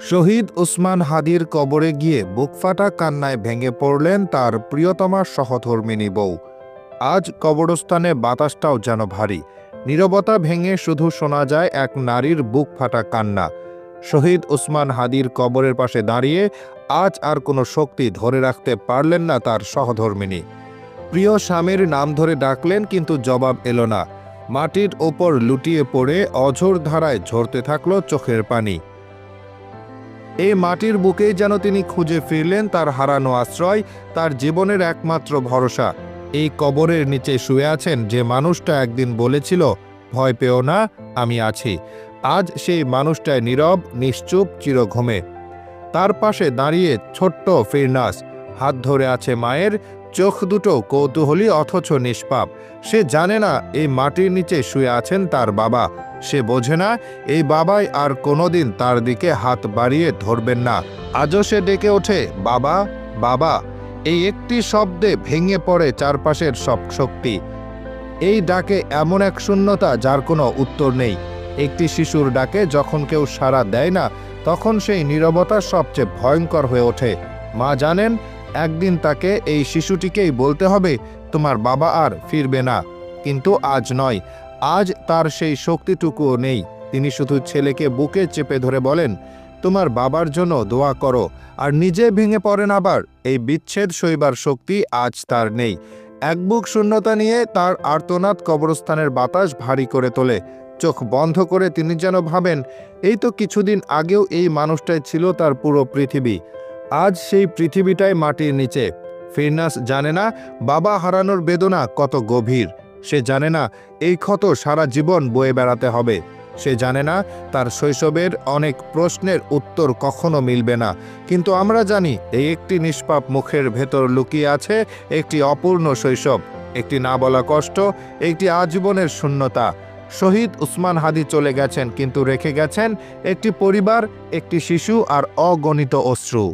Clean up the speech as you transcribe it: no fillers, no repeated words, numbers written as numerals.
শহীদ ওসমান হাদীর কবরে গিয়ে বুকফাটা কান্নায় ভেঙে পড়লেন তার প্রিয়তমা সহধর্মিণী বউ। আজ কবরস্থানে বাতাসটাও যেন ভারী। নীরবতা ভেঙে শুধু শোনা যায় এক নারীর বুকফাটা কান্না। শহীদ ওসমান হাদীর কবরের পাশে দাঁড়িয়ে আজ আর কোনো শক্তি ধরে রাখতে পারলেন না তার সহধর্মিণী। প্রিয় স্বামীর নাম ধরে ডাকলেন, কিন্তু জবাব এলো না। মাটির ওপর লুটিয়ে পড়ে অঝোর ধারায় ঝরতে থাকল চোখের পানি। এই মাটির বুকেই যেন তিনি খুঁজে ফিরলেন তার হারানো আশ্রয়, তার জীবনের একমাত্র ভরসা। এই কবরের নিচে শুয়ে আছেন যে মানুষটা একদিন বলেছিল, ভয় পেও না, আমি আছি। আজ সেই মানুষটায় নীরব, নিশ্চুপ, চিরঘুমে। তার পাশে দাঁড়িয়ে ছোট্ট ফিরনাস, হাত ধরে আছে মায়ের, চোখ দুটো কৌতূহলী অথচ নিষ্পাপ। সে জানে না এই মাটির নিচে শুয়ে আছেন তার বাবা। সে বোঝে না এই বাবাই আর কোনোদিন তার দিকে হাত বাড়িয়ে ধরবেন না। আজও সে ডেকে ওঠে, বাবা, বাবা। এই একটি শব্দে ভেঙে পড়ে চারপাশের সব শক্তি। এই ডাকে এমন এক শূন্যতা যার কোনো উত্তর নেই। একটি শিশুর ডাকে যখন কেউ সাড়া দেয় না, তখন সেই নীরবতা সবচেয়ে ভয়ঙ্কর হয়ে ওঠে। মা জানেন, একদিন তাকে এই শিশুটিকেই বলতে হবে, তোমার বাবা আর ফিরবে না। কিন্তু আজ নয়, আজ তার সেই শক্তিটুকুও নেই। তিনি শুধু ছেলেকে বুকে চেপে ধরে বলেন, তোমার বাবার জন্য দোয়া করো, আর নিজে ভেঙে পড়েন আবার। এই বিচ্ছেদ সইবার শক্তি আজ তার নেই। এক বুক শূন্যতা নিয়ে তার আর্তনাদ কবরস্থানের বাতাস ভারী করে তোলে। চোখ বন্ধ করে তিনি যেন ভাবেন, এই তো কিছুদিন আগেও এই মানুষটাই ছিল তার পুরো পৃথিবী। আজ সেই পৃথিবীটাই মাটির নিচে। ফিরনাস জানে না বাবা হারানোর বেদনা কত গভীর। সে জানে না এই ক্ষত সারা জীবন বয়ে বেড়াতে হবে। সে জানে না তার শৈশবের অনেক প্রশ্নের উত্তর কখনো মিলবে না। কিন্তু আমরা জানি, এই একটি নিষ্পাপ মুখের ভেতর লুকিয়ে আছে একটি অপূর্ণ শৈশব, একটি না বলা কষ্ট, একটি আজীবনের শূন্যতা। শহীদ ওসমান হাদী চলে গেছেন, কিন্তু রেখে গেছেন একটি পরিবার, একটি শিশু আর অগণিত অশ্রু।